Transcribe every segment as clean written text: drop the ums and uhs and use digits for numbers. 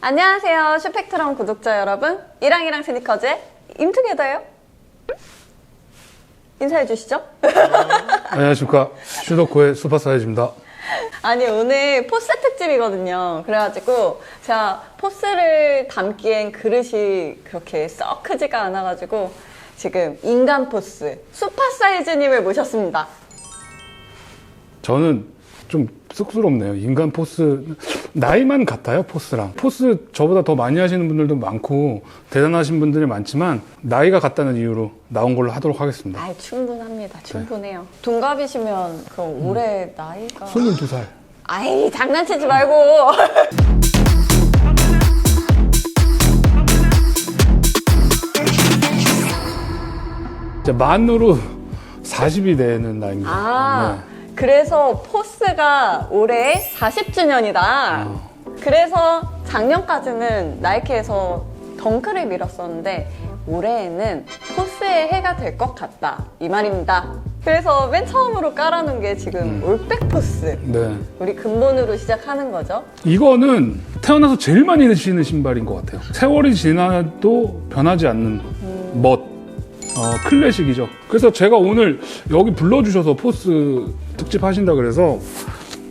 안녕하세요, 슈펙트럼 구독자 여러분. 이랑이랑 스니커즈의 임투게더예요. 인사해 주시죠. 안녕하십니까. 슈더코의 슈퍼사이즈입니다. 아니, 오늘 포스 특집이거든요. 그래가지고 제가 포스를 담기엔 그릇이 그렇게 썩 크지가 않아가지고 지금 인간 포스 슈퍼사이즈님을 모셨습니다. 저는 좀 쑥스럽네요. 인간 포스, 나이만 같아요, 포스랑. 포스 저보다 더 많이 하시는 분들도 많고, 대단하신 분들이 많지만, 나이가 같다는 이유로 나온 걸로 하도록 하겠습니다. 아, 충분합니다. 충분해요. 동갑이시면 그럼 올해 나이가 22살. 아이, 장난치지 말고. 이제 만으로 40이 되는 나이입니다. 아, 네. 그래서 포스가 올해 40주년이다. 그래서 작년까지는 나이키에서 덩크를 밀었었는데 올해에는 포스의 해가 될 것 같다, 이 말입니다. 그래서 맨 처음으로 깔아놓은 게 지금 올백 포스. 네. 우리 근본으로 시작하는 거죠. 이거는 태어나서 제일 많이 신는 신발인 것 같아요. 세월이 지나도 변하지 않는 멋. 클래식이죠. 그래서 제가 오늘 여기 불러주셔서 포스 특집 하신다 그래서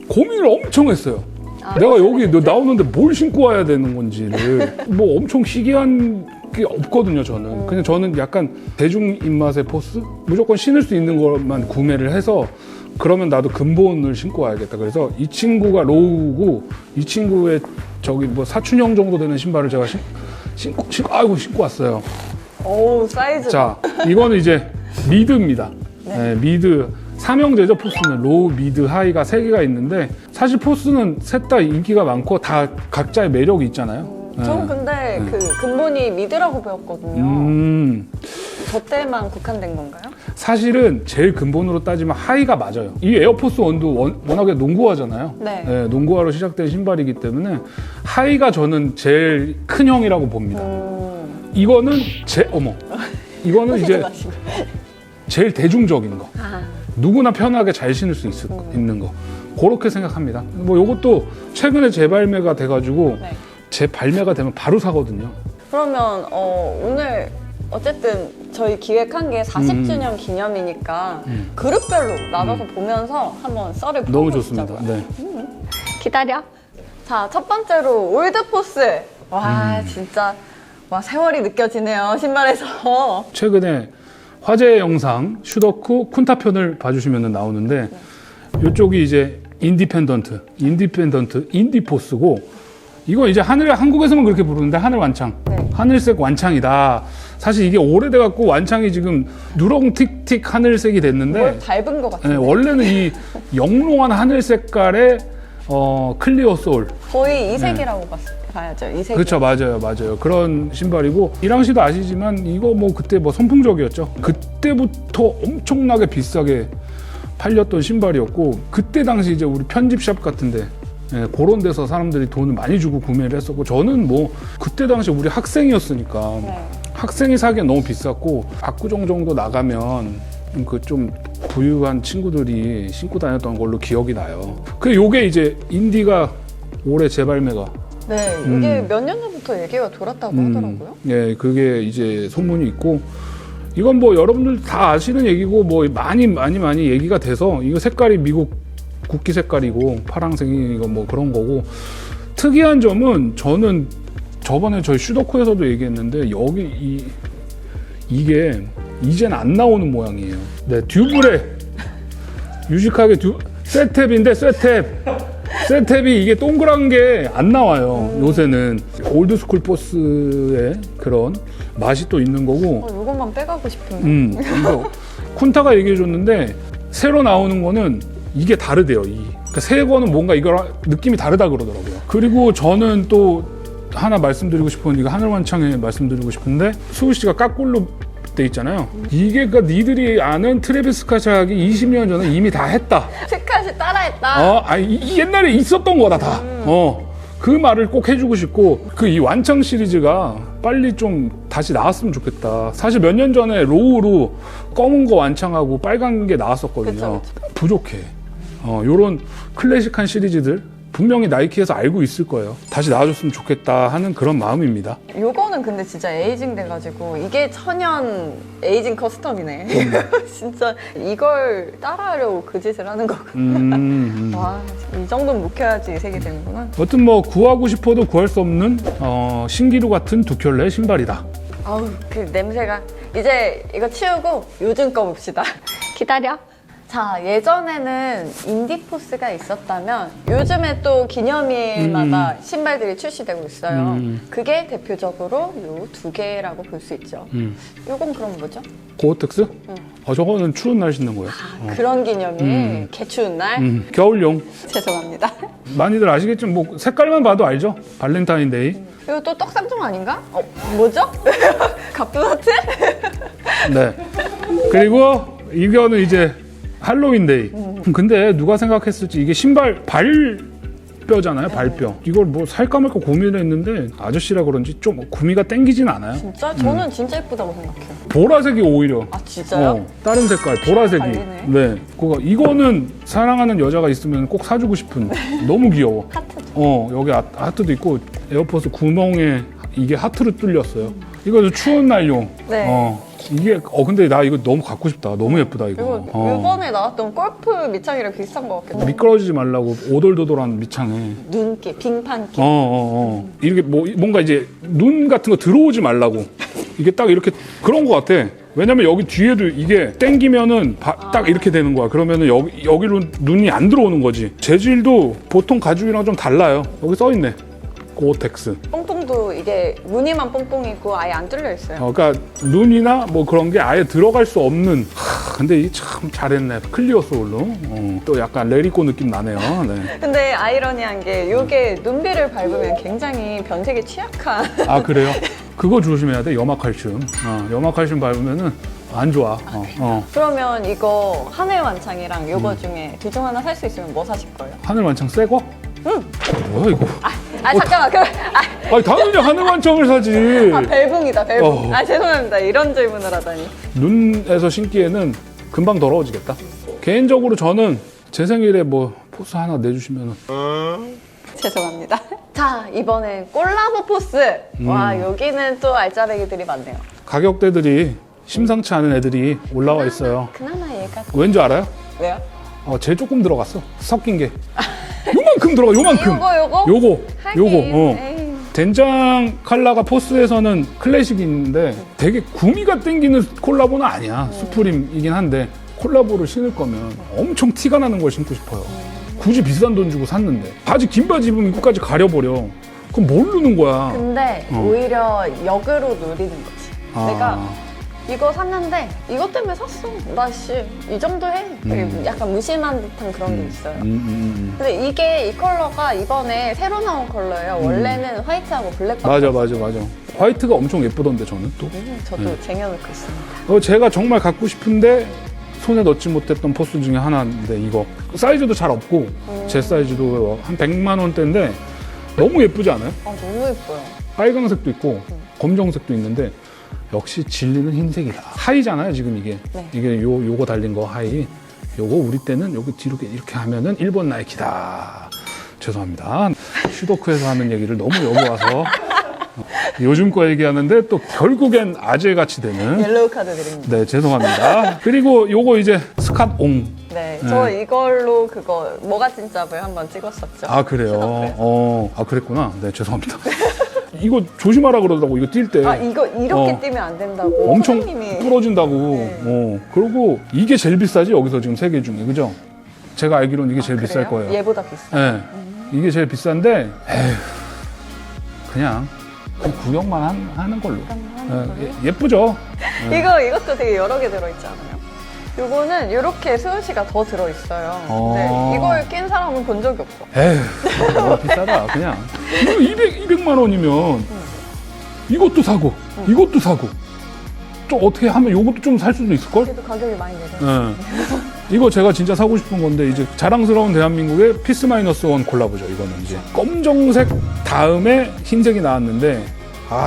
고민을 엄청 했어요. 내가 여기 나오는데 뭘 신고 와야 되는 건지를 뭐 엄청 희귀한 게 없거든요, 저는. 그냥 저는 약간 대중 입맛의 포스? 무조건 신을 수 있는 것만 구매를 해서 그러면 나도 근본을 신고 와야겠다. 그래서 이 친구가 로우고 이 친구의 저기 뭐 사춘형 정도 되는 신발을 제가 신고 왔어요. 오, 사이즈. 자, 이거는 이제 미드입니다. 네, 미드. 삼형제죠, 포스는. 로우, 미드, 하이가 3개가 있는데 사실 포스는 셋 다 인기가 많고 다 각자의 매력이 있잖아요. 저는 근데 그 근본이 미드라고 배웠거든요. 저 때만 국한된 건가요? 사실은 제일 근본으로 따지면 하이가 맞아요. 이 에어포스 원도 워낙에 농구화잖아요. 네. 농구화로 시작된 신발이기 때문에 하이가 저는 제일 큰 형이라고 봅니다. 이거는 이거는 이제 마시고. 제일 대중적인 거. 아. 누구나 편하게 잘 신을 수 있는 거. 그렇게 생각합니다. 뭐 이것도 최근에 재발매가 돼가지고 네. 재발매가 되면 바로 사거든요. 그러면 오늘 어쨌든 저희 기획한 게 40주년 기념이니까 그룹별로 나눠서 보면서 한번 썰을 너무 풀어보시죠. 좋습니다. 네. 기다려. 자, 첫 번째로 올드 포스. 와, 진짜 와, 세월이 느껴지네요, 신발에서. 최근에 화제 영상 슈더쿠 쿤타 편을 봐주시면 나오는데 이쪽이 이제 인디포스고 이거 이제 한국에서만 그렇게 부르는데 하늘 완창, 네. 하늘색 완창이다. 사실 이게 오래돼 갖고 완창이 지금 누렁틱틱 하늘색이 됐는데 뭘 밟은 것 같은데. 원래는 이 영롱한 하늘 색깔의 클리어 소울. 거의 이색이라고 봐야죠, 이색. 그렇죠, 맞아요. 그런 신발이고 이랑 씨도 아시지만 이거 뭐 그때 뭐 선풍적이었죠. 그때부터 엄청나게 비싸게 팔렸던 신발이었고 그때 당시 이제 우리 편집샵 같은데 그런 데서 사람들이 돈을 많이 주고 구매를 했었고 저는 뭐 그때 당시 우리 학생이었으니까 네. 학생이 사기엔 너무 비쌌고 압구정 정도 나가면 그 좀 부유한 친구들이 신고 다녔던 걸로 기억이 나요. 그 요게 이제 인디가 올해 재발매가 네, 이게 몇 년 전부터 얘기가 돌았다고 하더라고요. 예, 그게 이제 소문이 있고 이건 뭐 여러분들 다 아시는 얘기고 뭐 많이 얘기가 돼서 이거 색깔이 미국 국기 색깔이고 파랑색이 이거 뭐 그런 거고 특이한 점은 저는 저번에 저희 슈더코에서도 얘기했는데 여기 이게 이젠 안 나오는 모양이에요. 네, 듀브레 유식하게 쇠탭인데 쇠탭이 이게 동그란 게 안 나와요. 요새는 올드스쿨 포스의 그런 맛이 또 있는 거고 이것만 빼가고 싶은데. 이거 쿤타가 얘기해 줬는데 새로 나오는 거는 이게 다르대요. 그러니까 새 거는 뭔가 이거랑 느낌이 다르다 그러더라고요. 그리고 저는 또 하나 말씀드리고 싶은 이거 하늘완창에 말씀드리고 싶은데 수우 씨가 까꿀로 돼 있잖아요. 이게 그러니까 니들이 아는 트래비스 스캇이 20년 전에 이미 다 했다. 스캇이 따라했다. 옛날에 있었던 거다 다. 그 말을 꼭 해주고 싶고 그 이 완창 시리즈가 빨리 좀 다시 나왔으면 좋겠다. 사실 몇 년 전에 로우로 검은 거 완창하고 빨간 게 나왔었거든요. 그쵸. 부족해. 요런 클래식한 시리즈들 분명히 나이키에서 알고 있을 거예요. 다시 나와줬으면 좋겠다 하는 그런 마음입니다. 요거는 근데 진짜 에이징 돼가지고 이게 천연 에이징 커스텀이네. 진짜 이걸 따라하려고 그 짓을 하는 거구나. 와, 이 정도는 묵혀야지 색이 되는구나. 여튼 뭐 구하고 싶어도 구할 수 없는 신기루 같은 두 켤레의 신발이다. 아우, 그 냄새가. 이제 이거 치우고 요즘 거 봅시다. 기다려. 자, 예전에는 인디포스가 있었다면 요즘에 또 기념일마다 신발들이 출시되고 있어요. 그게 대표적으로 요 두 개라고 볼 수 있죠. 요건 그럼 뭐죠? 고어텍스? 저거는 추운 날 신는 거예요. 그런 기념일, 개추운 날. 겨울용. 죄송합니다. 많이들 아시겠지만 뭐 색깔만 봐도 알죠? 발렌타인데이. 이거 또 떡상종 아닌가? 뭐죠? 갑분하트? 네. 그리고 이거는 이제 할로윈데이. 근데 누가 생각했을지 이게 신발 발뼈잖아요, 발뼈. 이걸 뭐 살까 말까 고민을 했는데 아저씨라 그런지 좀 구미가 땡기진 않아요. 진짜? 저는 진짜 예쁘다고 생각해요. 보라색이 오히려. 아, 진짜요? 다른 색깔, 보라색이. 달리네. 네. 이거는 사랑하는 여자가 있으면 꼭 사주고 싶은. 너무 귀여워. 하트도. 여기 하트도 있고 에어포스 구멍에 이게 하트로 뚫렸어요. 이거 추운 날용. 네. 이게 근데 나 이거 너무 갖고 싶다. 너무 예쁘다 이거. 이거 이번에 나왔던 골프 밑창이랑 비슷한 것 같기도 하고. 미끄러지지 말라고 오돌도돌한 밑창에. 눈기, 빙판기. 이렇게 뭔가 이제 눈 같은 거 들어오지 말라고. 이게 딱 이렇게 그런 것 같아. 왜냐면 여기 뒤에도 이게 땡기면은 딱 이렇게 되는 거야. 그러면은 여기로 눈이 안 들어오는 거지. 재질도 보통 가죽이랑 좀 달라요. 여기 써 있네. 고어텍스. 뽕뽕도 이게 무늬만 뽕뽕이고 아예 안 뚫려 있어요. 그러니까 눈이나 뭐 그런 게 아예 들어갈 수 없는. 근데 이 참 잘했네. 클리어 소울로. 또 약간 레리코 느낌 나네요. 네. 근데 아이러니한 게 이게 눈비를 밟으면 굉장히 변색에 취약한. 아 그래요? 그거 조심해야 돼. 염화칼슘. 염화칼슘 밟으면은 안 좋아. 그러면 이거 하늘 완창이랑 요거 중에 둘 중 하나 살 수 있으면 뭐 사실 거예요? 하늘 완창 새 거? 뭐야 이거? 잠깐만. 그럼 아니 당연히 하늘 완창을 사지. 벨붕이다, 벨붕. 죄송합니다. 이런 질문을 하다니. 눈에서 신기에는 금방 더러워지겠다. 개인적으로 저는 제 생일에 뭐 포스 하나 내주시면은. 죄송합니다. 자, 이번엔 콜라보 포스. 와, 여기는 또 알짜배기들이 많네요. 가격대들이 심상치 않은 애들이 올라와 있어요. 그나마 얘가. 왠지 알아요? 왜요? 쟤 조금 들어갔어. 섞인 게. 요만큼 들어가, 요만큼. 요거. 에이. 된장 컬러가 포스에서는 클래식인데 되게 구미가 땡기는 콜라보는 아니야. 수프림이긴 한데 콜라보를 신을 거면 엄청 티가 나는 걸 신고 싶어요. 굳이 비싼 돈 주고 샀는데 바지 긴 바지 입으면 입구까지 가려버려. 그럼 뭘 누는 거야? 근데 오히려 역으로 노리는 거지. 내가 이거 샀는데 이것 때문에 샀어. 나 이 정도 해. 약간 무심한 듯한 그런 게 있어요. 근데 이 컬러가 이번에 새로 나온 컬러예요. 원래는 화이트하고 블랙밖에 맞아. 화이트가 엄청 예쁘던데 저는 또. 저도 쟁여놓고 있습니다. 제가 정말 갖고 싶은데 손에 넣지 못했던 포스 중에 하나인데 이거 사이즈도 잘 없고 제 사이즈도 한 100만 원대인데 너무 예쁘지 않아요? 너무 예뻐요. 빨강색도 있고 검정색도 있는데 역시 진리는 흰색이다. 하이잖아요 지금 이게. 네. 이게 요거 달린 거 하이. 요거 우리 때는 여기 뒤로 이렇게 하면은 일본 나이키다. 죄송합니다. 슈도크에서 하는 얘기를 너무 여기 와서 요즘 거 얘기하는데 또 결국엔 아재같이 되는. 옐로우 카드 드립니다. 네, 죄송합니다. 그리고 요거 이제 스캇옹. 네, 저 이걸로 그거 뭐가 진짜를 한번 찍었었죠. 아, 그래요? 슈도크에서. 그랬구나. 네, 죄송합니다. 이거 조심하라 그러더라고, 이거 뛸 때. 이거 이렇게 뛰면 안 된다고. 엄청 선생님이. 부러진다고. 네. 그리고 이게 제일 비싸지, 여기서 지금 세 개 중에. 그죠? 제가 알기로는 이게 제일 비쌀 그래요? 거예요. 얘보다 비싸. 네. 이게 제일 비싼데, 그냥 구경만 하는 걸로. 예쁘죠? 이것도 되게 여러 개 들어있지 않아요? 요거는 이렇게 수은씨가 더 들어있어요. 근데 이걸 낀 사람은 본 적이 없어. 에휴, 비싸다, 그냥. 이거 200만 원이면 이것도 사고, 이것도 사고. 좀 어떻게 하면 이것도 좀 살 수도 있을걸? 그래도 가격이 많이 내려요. 이거 제가 진짜 사고 싶은 건데, 이제 자랑스러운 대한민국의 피스 마이너스 원 콜라보죠, 이거는 이제. 검정색 다음에 흰색이 나왔는데,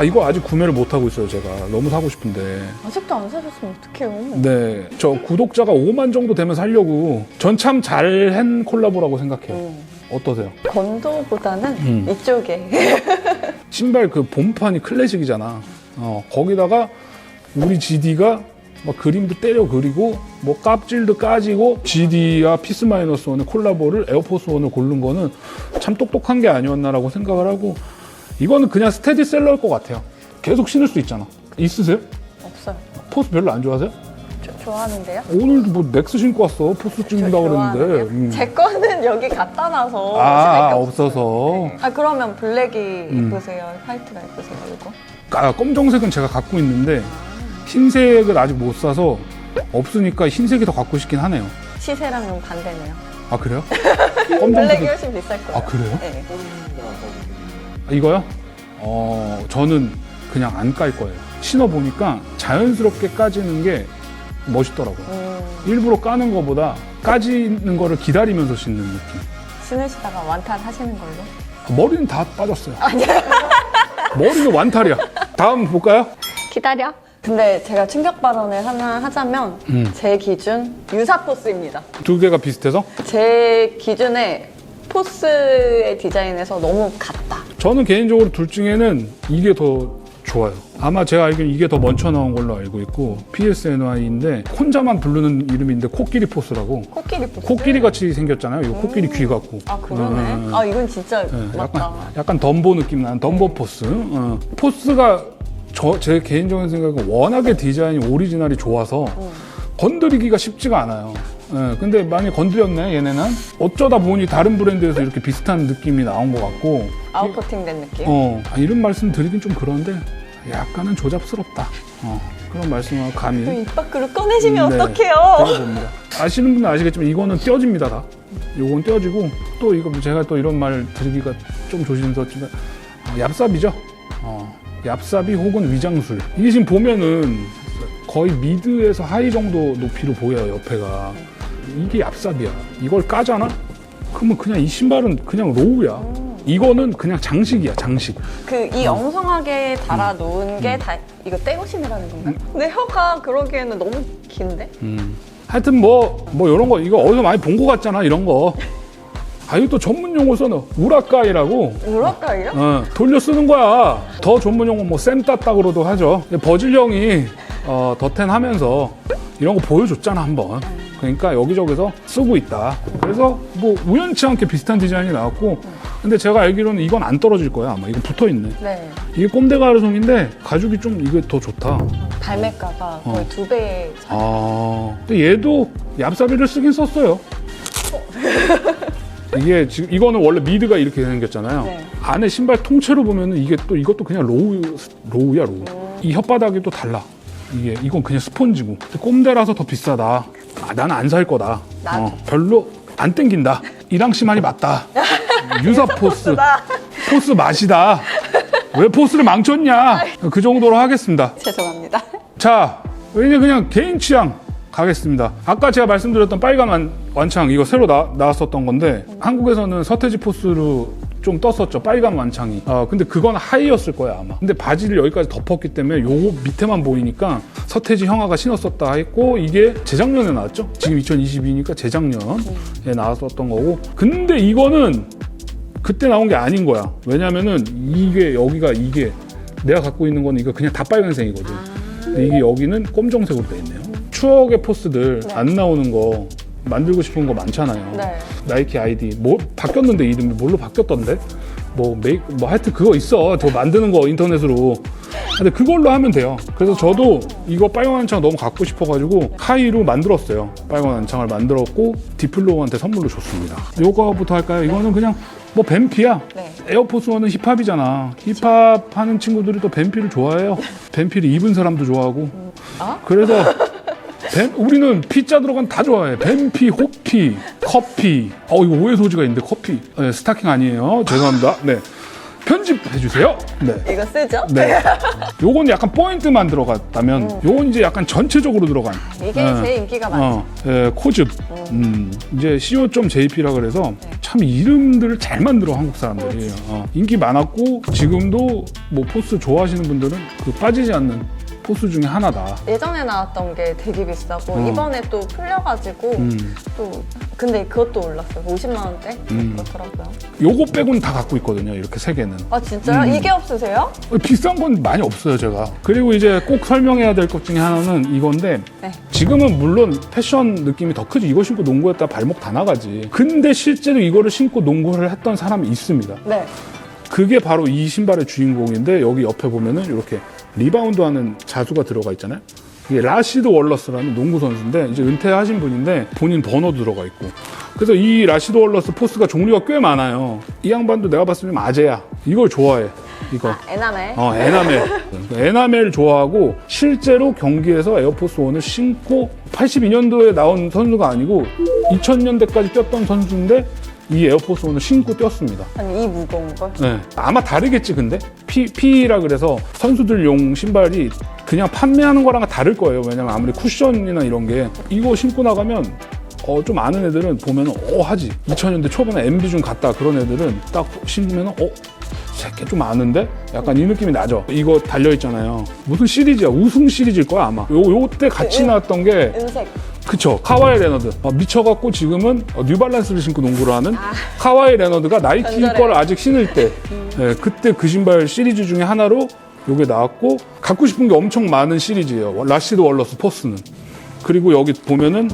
이거 아직 구매를 못하고 있어요, 제가. 너무 사고 싶은데. 아직도 안 사셨으면 어떡해요. 네. 저 구독자가 5만 정도 되면 사려고. 전 참 잘한 콜라보라고 생각해요. 어떠세요? 건도보다는 이쪽에. 신발 그 본판이 클래식이잖아. 거기다가 우리 GD가 막 그림도 때려 그리고 뭐 깝질도 까지고 GD와 피스 마이너스 원의 콜라보를 에어포스 원을 고른 거는 참 똑똑한 게 아니었나라고 생각을 하고, 이거는 그냥 스테디셀러일 것 같아요. 계속 신을 수 있잖아. 있으세요? 없어요. 포스 별로 안 좋아하세요? 좋아하는데요? 오늘도 뭐 넥스 신고 왔어. 포스 찍는다고 그랬는데. 제 거는 여기 갖다 놔서 아, 신을 게 없어서. 아, 그러면 블랙이 이쁘세요? 화이트가 이쁘세요? 이거? 검정색은 제가 갖고 있는데 흰색은 아직 못 사서 없으니까 흰색이 더 갖고 싶긴 하네요. 시세랑은 반대네요. 아, 그래요? 블랙이 검정색은 훨씬 비쌀 거예요. 아, 그래요? 네. 이거요? 저는 그냥 안 깔 거예요. 신어보니까 자연스럽게 까지는 게 멋있더라고요. 일부러 까는 거보다 까지는 거를 기다리면서 신는 느낌. 신으시다가 완탄 하시는 걸로? 머리는 다 빠졌어요. 머리는 완탈이야. 다음 볼까요? 기다려. 근데 제가 충격 발언을 하나 하자면 제 기준 유사포스입니다. 두 개가 비슷해서? 제 기준에 포스의 디자인에서 너무 같다. 저는 개인적으로 둘 중에는 이게 더 좋아요. 아마 제가 알기로는 이게 더 먼저 나온 걸로 알고 있고 PSNY인데 혼자만 부르는 이름인데 코끼리 포스라고. 코끼리 포스? 코끼리 같이 생겼잖아요. 이거 코끼리 귀 같고. 아, 그러네. 아, 이건 진짜 맞다. 약간 덤보 느낌 나는 덤보 포스. 포스가 제 개인적인 생각은 워낙에 디자인이 오리지널이 좋아서 건드리기가 쉽지가 않아요. 근데 많이 건드렸네 얘네는. 어쩌다 보니 다른 브랜드에서 이렇게 비슷한 느낌이 나온 것 같고. 아웃코팅 된 느낌? 이런 말씀 드리긴 좀 그런데 약간은 조잡스럽다. 그런 말씀을 감히. 그 입 밖으로 꺼내시면 어떡해요? 봅니다. 아시는 분은 아시겠지만 이거는 떼어집니다 다. 요건 떼어지고, 또 이거 제가 또 이런 말 드리기가 좀 조심스럽지만 얍삽이죠. 얍삽이 혹은 위장술. 이게 지금 보면은 거의 미드에서 하이 정도 높이로 보여요, 옆에가. 이게 얍삽이야. 이걸 까잖아? 그러면 그냥 이 신발은 그냥 로우야. 이거는 그냥 장식이야, 장식. 이 엉성하게 달아놓은 게 다 이거 떼고 신으라는 건가요? 근데 혀가 그러기에는 너무 긴데? 하여튼 뭐 이런 거 이거 어디서 많이 본 거 같잖아, 이런 거. 이거 또 전문 용어 써는 우라카이라고. 우라카이요? 돌려 쓰는 거야. 더 전문 용어 뭐 쌤따따그로도 하죠. 버질 형이 더텐 하면서 이런 거 보여줬잖아, 한번. 그러니까 여기저기서 쓰고 있다. 그래서 뭐 우연치 않게 비슷한 디자인이 나왔고, 근데 제가 알기로는 이건 안 떨어질 거야, 아마. 이거 붙어 있네. 네. 이게 꼼데 가르송인데 가죽이 좀 이게 더 좋다. 발매가가 거의 2배. 근데 얘도 얍삽이를 쓰긴 썼어요. 이게 지금 이거는 원래 미드가 이렇게 생겼잖아요. 네. 안에 신발 통째로 보면은 이게 또 이것도 그냥 로우야, 로우. 이 혓바닥이 또 달라. 이건 그냥 스펀지고. 꼼데라서 더 비싸다. 나는 안 살 거다. 별로 안 땡긴다. 이랑씨 말이 맞다. 유사 포스. 포스 맛이다. 왜 포스를 망쳤냐. 그 정도로 하겠습니다. 죄송합니다. 자, 이제 그냥 개인 취향 가겠습니다. 아까 제가 말씀드렸던 빨간 완창, 이거 새로 나왔었던 건데 한국에서는 서태지 포스로 좀 떴었죠, 빨간 완창이. 근데 그건 하이였을 거야 아마. 근데 바지를 여기까지 덮었기 때문에 요거 밑에만 보이니까 서태지 형아가 신었었다 했고, 이게 재작년에 나왔죠. 지금 2022니까 재작년에 나왔었던 거고. 근데 이거는 그때 나온 게 아닌 거야. 왜냐면은 이게 여기가 이게 내가 갖고 있는 거는 이거 그냥 다 빨간색이거든. 근데 이게 여기는 검정색으로 돼 있네요. 추억의 포스들 안 나오는 거 만들고 싶은 거 많잖아요. 네. 나이키 아이디 뭐 바뀌었는데, 이름이 뭘로 바뀌었던데? 뭐 하여튼 그거 있어. 저 만드는 거 인터넷으로. 근데 그걸로 하면 돼요. 그래서 저도 이거 빨간 완창 너무 갖고 싶어가지고 카이로 만들었어요. 빨간 완창을 만들었고 디플로우한테 선물로 줬습니다. 요거부터 할까요? 이거는 그냥 뭐 뱀피야. 네. 에어포스원은 힙합이잖아. 힙합 하는 친구들이 또 뱀피를 좋아해요. 뱀피를 입은 사람도 좋아하고. 그래서 우리는 피자 들어간 다 좋아해. 뱀피, 호피, 커피. 이거 오해 소지가 있는데 커피. 네, 스타킹 아니에요. 죄송합니다. 네. 편집해주세요. 네. 이거 쓰죠? 네. 요건 약간 포인트만 들어갔다면, 요건 이제 약간 전체적으로 들어간. 이게 제일 인기가 많죠. 코즙. 이제 CO.JP라 그래서 참 이름들을 잘 만들어, 한국 사람들이. 인기 많았고, 지금도 뭐 포스 좋아하시는 분들은 그 빠지지 않는 포스 중에 하나다. 예전에 나왔던 게 되게 비싸고 이번에 또 풀려가지고 또 근데 그것도 올랐어요. 50만 원대 그렇더라고요. 요거 빼고는 다 갖고 있거든요. 이렇게 세 개는. 아 진짜요? 이게 없으세요? 비싼 건 많이 없어요, 제가. 그리고 이제 꼭 설명해야 될 것 중에 하나는 이건데 네. 지금은 물론 패션 느낌이 더 크지. 이거 신고 농구했다 발목 다 나가지. 근데 실제로 이거를 신고 농구를 했던 사람이 있습니다. 네. 그게 바로 이 신발의 주인공인데 여기 옆에 보면은 이렇게 리바운드하는 자수가 들어가 있잖아요. 이게 라시드 월러스라는 농구 선수인데 이제 은퇴하신 분인데 본인 번호도 들어가 있고. 그래서 이 라시드 월러스 포스가 종류가 꽤 많아요. 이 양반도 내가 봤을 때 아재야. 이걸 좋아해. 이거. 에나멜. 에나멜. 에나멜 좋아하고 실제로 경기에서 에어포스 1을 신고 82년도에 나온 선수가 아니고 2000년대까지 뛰었던 선수인데 이 에어포스 1을 신고 뛰었습니다. 아니 이 무거운 걸? 네. 아마 다르겠지 근데? PE라 그래서 선수들용 신발이 그냥 판매하는 거랑은 다를 거예요. 왜냐면 아무리 쿠션이나 이런 게 이거 신고 나가면 좀 아는 애들은 보면 하지. 2000년대 초반에 MB 중 갔다 그런 애들은 딱 신으면 새끼 좀 아는데? 약간 이 느낌이 나죠. 이거 달려있잖아요. 무슨 시리즈야? 우승 시리즈일 거야 아마. 요때 같이 나왔던 게 은색. 그쵸. 카와이 레너드. 미쳐갖고 지금은 뉴발란스를 신고 농구를 하는 카와이 레너드가 나이키 전설의. 걸 아직 신을 때 네, 그때 그 신발 시리즈 중에 하나로 요게 나왔고 갖고 싶은 게 엄청 많은 시리즈예요. 라시드 월러스 포스는. 그리고 여기 보면은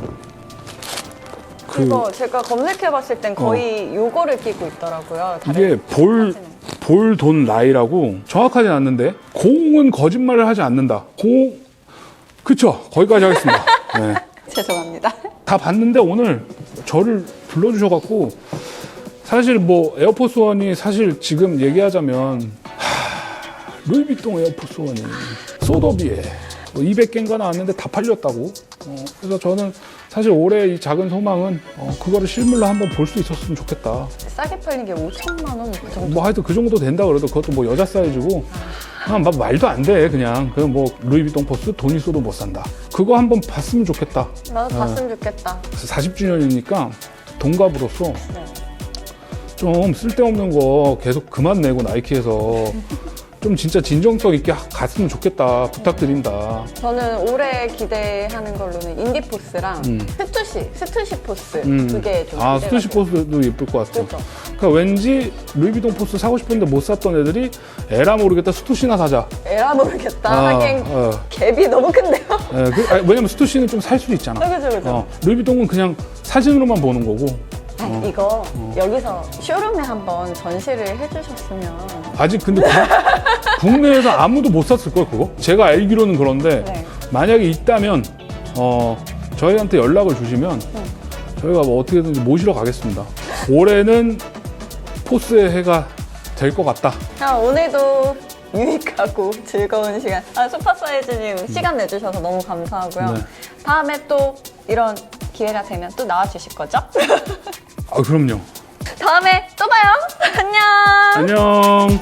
그거 제가 검색해봤을 땐 거의 요거를 끼고 있더라고요. 다른 이게 볼 돈 라이라고 정확하진 않는데 공은 거짓말을 하지 않는다. 그쵸. 거기까지 하겠습니다. 네. 죄송합니다. 다 봤는데 오늘 저를 불러주셔갖고 사실 뭐 에어포스 1이 사실 지금 얘기하자면 루이비통 에어포스 1이 소더비에 200개인가 나왔는데 다 팔렸다고. 그래서 저는 사실 올해 이 작은 소망은 그거를 실물로 한번 볼 수 있었으면 좋겠다. 싸게 팔린 게 5천만 원 그 정도. 뭐 하여튼 그 정도 된다 그래도 그것도 뭐 여자 사이즈고 그냥 막 말도 안 돼. 그냥 뭐 루이비통 포스 돈 있어도 못 산다. 그거 한번 봤으면 좋겠다. 나도 봤으면 좋겠다. 40주년이니까 동갑으로서 네. 좀 쓸데없는 거 계속 그만 내고 나이키에서 좀 진짜 진정성 있게 갔으면 좋겠다. 부탁드린다. 저는 올해 기대하는 걸로는 인디포스랑 스투시 포스 그게 좀 기대가 스투시 돼요. 포스도 예쁠 것 같아요. 그렇죠. 그러니까 왠지 루이비통 포스 사고 싶은데 못 샀던 애들이 에라 모르겠다 스투시나 사자. 에라 모르겠다. 하긴 갭이 너무 큰데요. 왜냐면 스투시는 좀 살 수 있잖아. 그죠. 루이비통은 그냥 사진으로만 보는 거고. 이거 여기서 쇼룸에 한번 전시를 해주셨으면. 아직 근데 국내에서 아무도 못 샀을 걸 그거? 제가 알기로는 그런데 네. 만약에 있다면 저희한테 연락을 주시면 저희가 뭐 어떻게든지 모시러 가겠습니다. 올해는 포스의 해가 될 것 같다. 오늘도 유익하고 즐거운 시간. 슈퍼사이즈님 시간 내주셔서 너무 감사하고요. 네. 다음에 또 이런 기회가 되면 또 나와주실 거죠? 그럼요. 다음에 또 봐요. 안녕. 안녕.